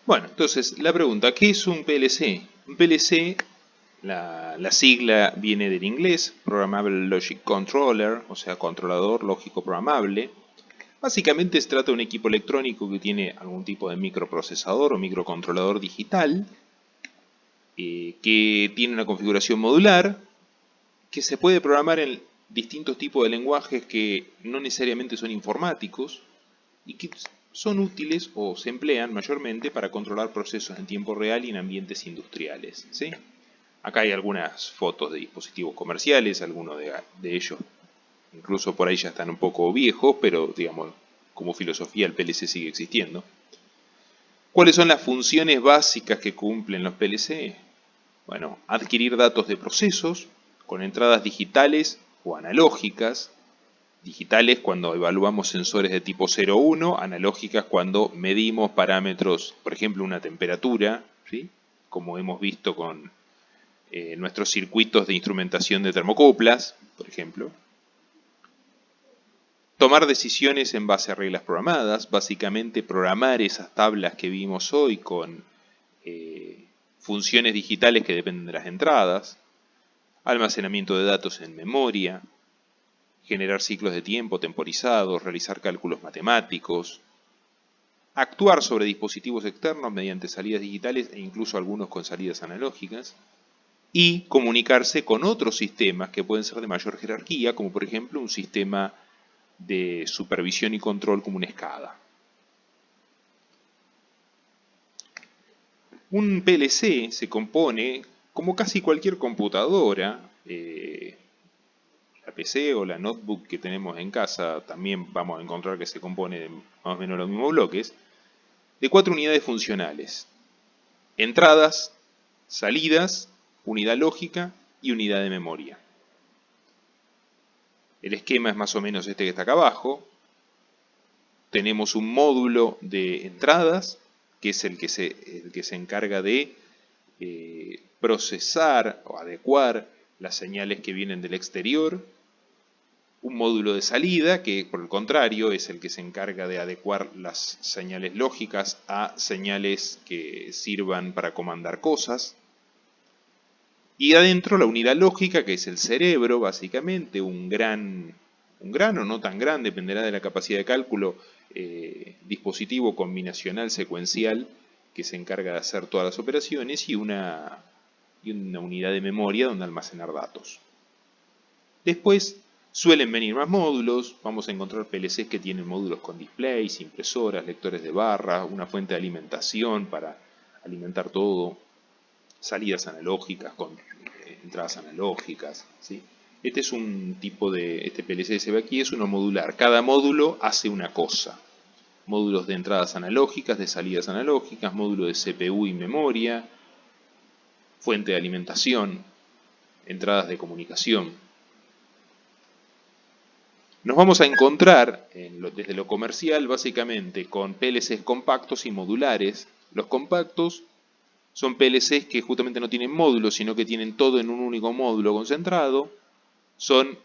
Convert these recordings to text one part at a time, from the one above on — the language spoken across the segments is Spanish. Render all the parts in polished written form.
Bueno, entonces la pregunta, ¿qué es un PLC? Un PLC, la sigla viene del inglés, Programmable Logic Controller, o sea, controlador lógico programable. Básicamente se trata de un equipo electrónico que tiene algún tipo de microprocesador o microcontrolador digital, que tiene una configuración modular, que se puede programar en distintos tipos de lenguajes que no necesariamente son informáticos y que son útiles o se emplean mayormente para controlar procesos en tiempo real y en ambientes industriales, ¿sí? Acá hay algunas fotos de dispositivos comerciales, algunos de ellos incluso por ahí ya están un poco viejos, pero digamos, como filosofía el PLC sigue existiendo. ¿Cuáles son las funciones básicas que cumplen los PLC? Bueno, adquirir datos de procesos con entradas digitales o analógicas. Digitales cuando evaluamos sensores de tipo 0 o 1, analógicas cuando medimos parámetros, por ejemplo una temperatura, ¿sí? Como hemos visto con nuestros circuitos de instrumentación de termocuplas, por ejemplo. Tomar decisiones en base a reglas programadas, básicamente programar esas tablas que vimos hoy con funciones digitales que dependen de las entradas, almacenamiento de datos en memoria, generar ciclos de tiempo temporizados, realizar cálculos matemáticos, actuar sobre dispositivos externos mediante salidas digitales e incluso algunos con salidas analógicas, y comunicarse con otros sistemas que pueden ser de mayor jerarquía, como por ejemplo un sistema de supervisión y control como una SCADA. Un PLC se compone, como casi cualquier computadora, la PC o la notebook que tenemos en casa, también vamos a encontrar que se compone de más o menos los mismos bloques, de 4 unidades funcionales: entradas, salidas, unidad lógica y unidad de memoria. El esquema es más o menos este que está acá abajo. Tenemos un módulo de entradas, que es el que se encarga de procesar o adecuar las señales que vienen del exterior. Un módulo de salida, que por el contrario es el que se encarga de adecuar las señales lógicas a señales que sirvan para comandar cosas. Y adentro la unidad lógica, que es el cerebro, básicamente, un gran o no tan gran, dependerá de la capacidad de cálculo, dispositivo combinacional secuencial que se encarga de hacer todas las operaciones, y una unidad de memoria donde almacenar datos. Después suelen venir más módulos. Vamos a encontrar PLCs que tienen módulos con displays, impresoras, lectores de barras, una fuente de alimentación para alimentar todo, salidas analógicas con entradas analógicas, ¿sí? Este es un tipo de, este PLC que se ve aquí es uno modular. Cada módulo hace una cosa. Módulos de entradas analógicas, de salidas analógicas, módulo de CPU y memoria, fuente de alimentación, entradas de comunicación. Nos vamos a encontrar desde lo comercial básicamente con PLCs compactos y modulares. Los compactos son PLCs que justamente no tienen módulos, sino que tienen todo en un único módulo concentrado. Son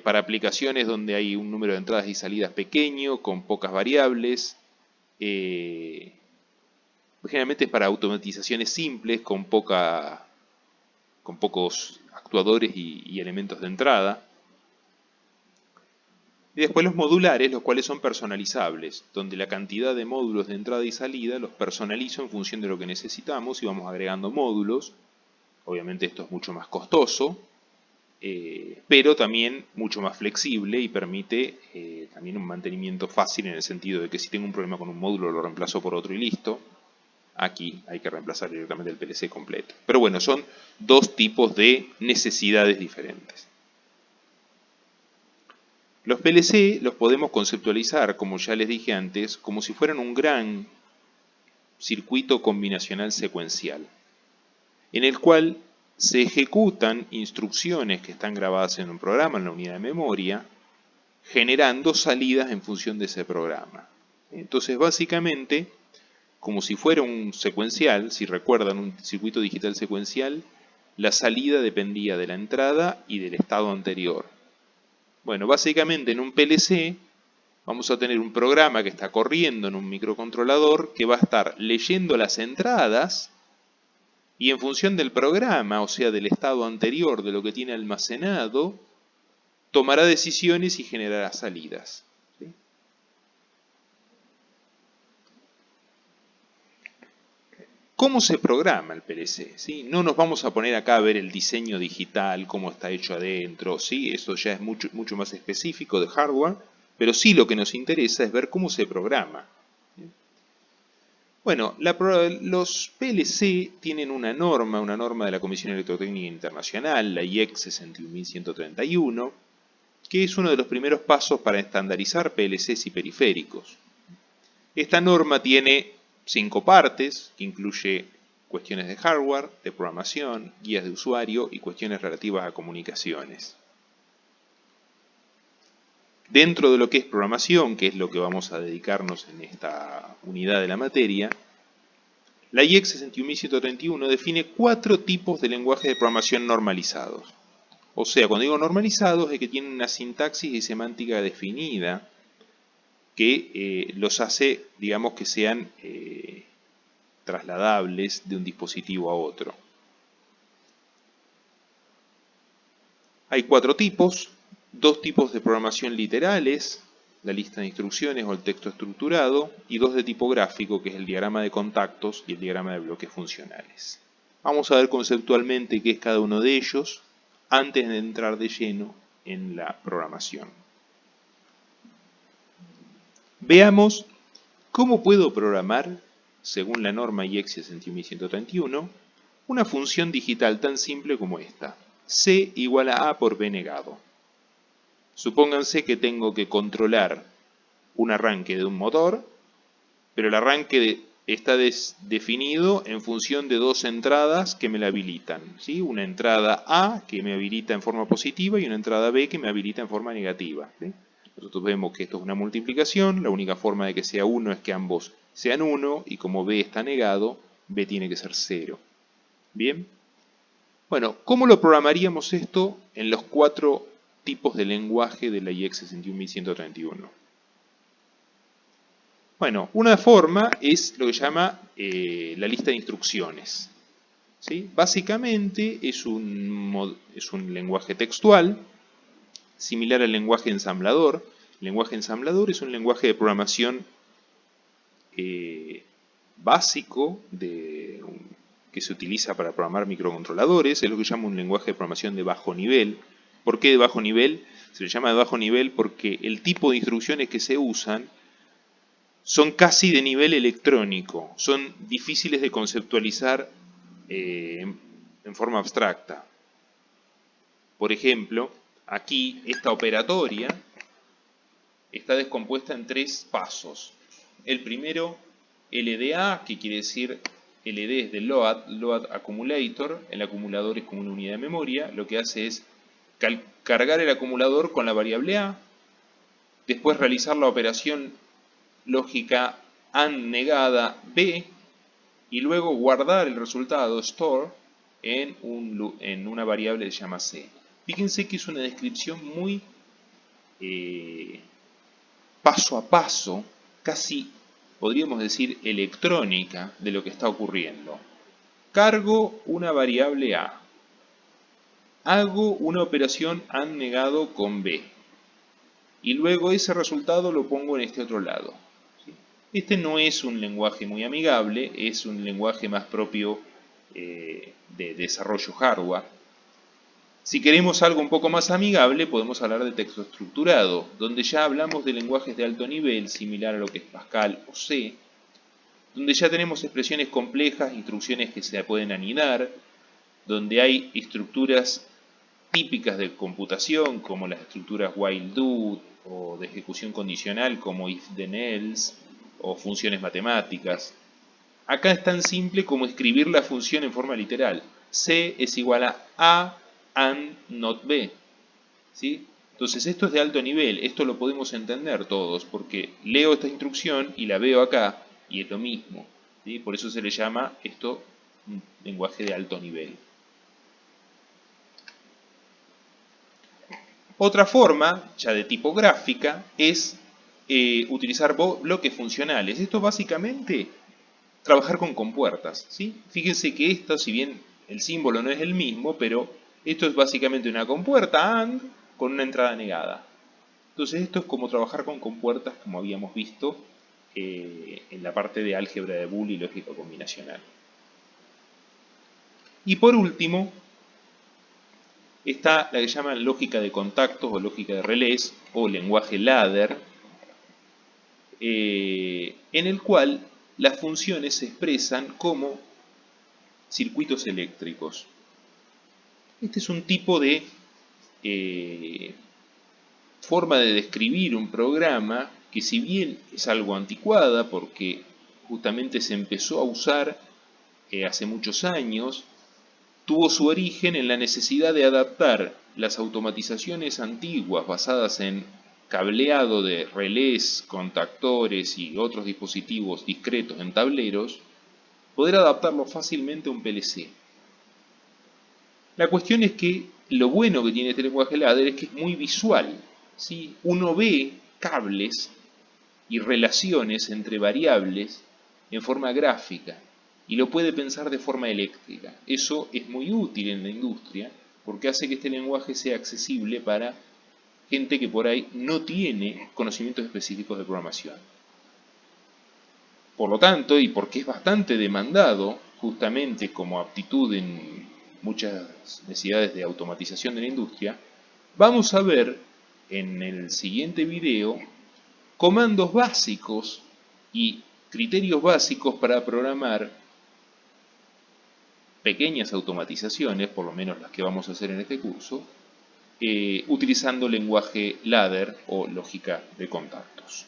para aplicaciones donde hay un número de entradas y salidas pequeño, con pocas variables. Generalmente es para automatizaciones simples, con pocos actuadores y elementos de entrada. Y después los modulares, los cuales son personalizables, donde la cantidad de módulos de entrada y salida los personalizo en función de lo que necesitamos y vamos agregando módulos. Obviamente esto es mucho más costoso, pero también mucho más flexible y permite también un mantenimiento fácil, en el sentido de que si tengo un problema con un módulo lo reemplazo por otro y listo. Aquí hay que reemplazar directamente el PLC completo. Pero bueno, son dos tipos de necesidades diferentes. Los PLC los podemos conceptualizar, como ya les dije antes, como si fueran un gran circuito combinacional secuencial, en el cual se ejecutan instrucciones que están grabadas en un programa, en la unidad de memoria, generando salidas en función de ese programa. Entonces, básicamente, como si fuera un secuencial, si recuerdan un circuito digital secuencial, la salida dependía de la entrada y del estado anterior. Bueno, básicamente en un PLC Vamos a tener un programa que está corriendo en un microcontrolador que va a estar leyendo las entradas y en función del programa, o sea del estado anterior de lo que tiene almacenado, tomará decisiones y generará salidas. ¿Sí? ¿Cómo se programa el PLC? ¿Sí? No nos vamos a poner acá a ver el diseño digital, cómo está hecho adentro, ¿sí? Eso ya es mucho más específico de hardware, pero sí lo que nos interesa es ver cómo se programa. Bueno, los PLC tienen una norma de la Comisión Electrotécnica Internacional, la IEC 61131, que es uno de los primeros pasos para estandarizar PLCs y periféricos. Esta norma tiene 5 partes, que incluye cuestiones de hardware, de programación, guías de usuario y cuestiones relativas a comunicaciones. Dentro de lo que es programación, que es lo que vamos a dedicarnos en esta unidad de la materia, la IEC 61131 define 4 tipos de lenguajes de programación normalizados. O sea, cuando digo normalizados es que tienen una sintaxis y semántica definida que los hace, digamos, que sean trasladables de un dispositivo a otro. Hay 4 tipos, 2 tipos de programación literales, la lista de instrucciones o el texto estructurado, y 2 de tipo gráfico, que es el diagrama de contactos y el diagrama de bloques funcionales. Vamos a ver conceptualmente qué es cada uno de ellos antes de entrar de lleno en la programación. Veamos cómo puedo programar, según la norma IEC 61131, una función digital tan simple como esta. C igual a A por B negado. Supónganse que tengo que controlar un arranque de un motor, pero el arranque está definido en función de 2 entradas que me la habilitan, ¿sí? Una entrada A que me habilita en forma positiva y una entrada B que me habilita en forma negativa, ¿sí? Nosotros vemos que esto es una multiplicación, la única forma de que sea 1 es que ambos sean 1 y como B está negado, B tiene que ser 0. ¿Bien? Bueno, ¿cómo lo programaríamos esto en los 4 tipos de lenguaje de la IEC 61131? Bueno, una forma es lo que se llama la lista de instrucciones. ¿Sí? Básicamente es un lenguaje textual, similar al lenguaje ensamblador. El lenguaje ensamblador es un lenguaje de programación básico que se utiliza para programar microcontroladores. Es lo que se llama un lenguaje de programación de bajo nivel. ¿Por qué de bajo nivel? Se le llama de bajo nivel porque el tipo de instrucciones que se usan son casi de nivel electrónico, son difíciles de conceptualizar en forma abstracta. Por ejemplo, aquí esta operatoria está descompuesta en 3 pasos. El primero, LDA, que quiere decir LD es de Load Accumulator, el acumulador es como una unidad de memoria, lo que hace es cargar el acumulador con la variable A, después realizar la operación lógica AND negada B y luego guardar el resultado store en una variable que se llama C. Fíjense que es una descripción muy paso a paso, casi podríamos decir electrónica de lo que está ocurriendo. Cargo una variable A, hago una operación AND negado con B y luego ese resultado lo pongo en este otro lado. Este no es un lenguaje muy amigable, es un lenguaje más propio de desarrollo hardware. Si queremos algo un poco más amigable, podemos hablar de texto estructurado, donde ya hablamos de lenguajes de alto nivel, similar a lo que es Pascal o C, donde ya tenemos expresiones complejas, instrucciones que se pueden anidar, donde hay estructuras típicas de computación, como las estructuras while do, o de ejecución condicional, como if then else, o funciones matemáticas. Acá es tan simple como escribir la función en forma literal. C es igual a AND not B. ¿Sí? Entonces esto es de alto nivel, esto lo podemos entender todos, porque leo esta instrucción y la veo acá, y es lo mismo. ¿Sí? Por eso se le llama esto un lenguaje de alto nivel. Otra forma, ya de tipo gráfica, es utilizar bloques funcionales. Esto básicamente trabajar con compuertas, ¿sí? Fíjense que esto, si bien el símbolo no es el mismo, pero esto es básicamente una compuerta AND con una entrada negada. Entonces esto es como trabajar con compuertas, como habíamos visto en la parte de álgebra de Boole y lógica combinacional. Y por último, está la que llaman lógica de contactos o lógica de relés o lenguaje ladder, en el cual las funciones se expresan como circuitos eléctricos. Este es un tipo de forma de describir un programa que, si bien es algo anticuada porque justamente se empezó a usar hace muchos años, tuvo su origen en la necesidad de adaptar las automatizaciones antiguas basadas en cableado de relés, contactores y otros dispositivos discretos en tableros, poder adaptarlo fácilmente a un PLC. La cuestión es que lo bueno que tiene este lenguaje ladder es que es muy visual, ¿sí? Uno ve cables y relaciones entre variables en forma gráfica y lo puede pensar de forma eléctrica. Eso es muy útil en la industria porque hace que este lenguaje sea accesible para gente que por ahí no tiene conocimientos específicos de programación. Por lo tanto, y porque es bastante demandado justamente como aptitud en muchas necesidades de automatización de la industria, vamos a ver en el siguiente video comandos básicos y criterios básicos para programar pequeñas automatizaciones, por lo menos las que vamos a hacer en este curso, utilizando lenguaje ladder o lógica de contactos.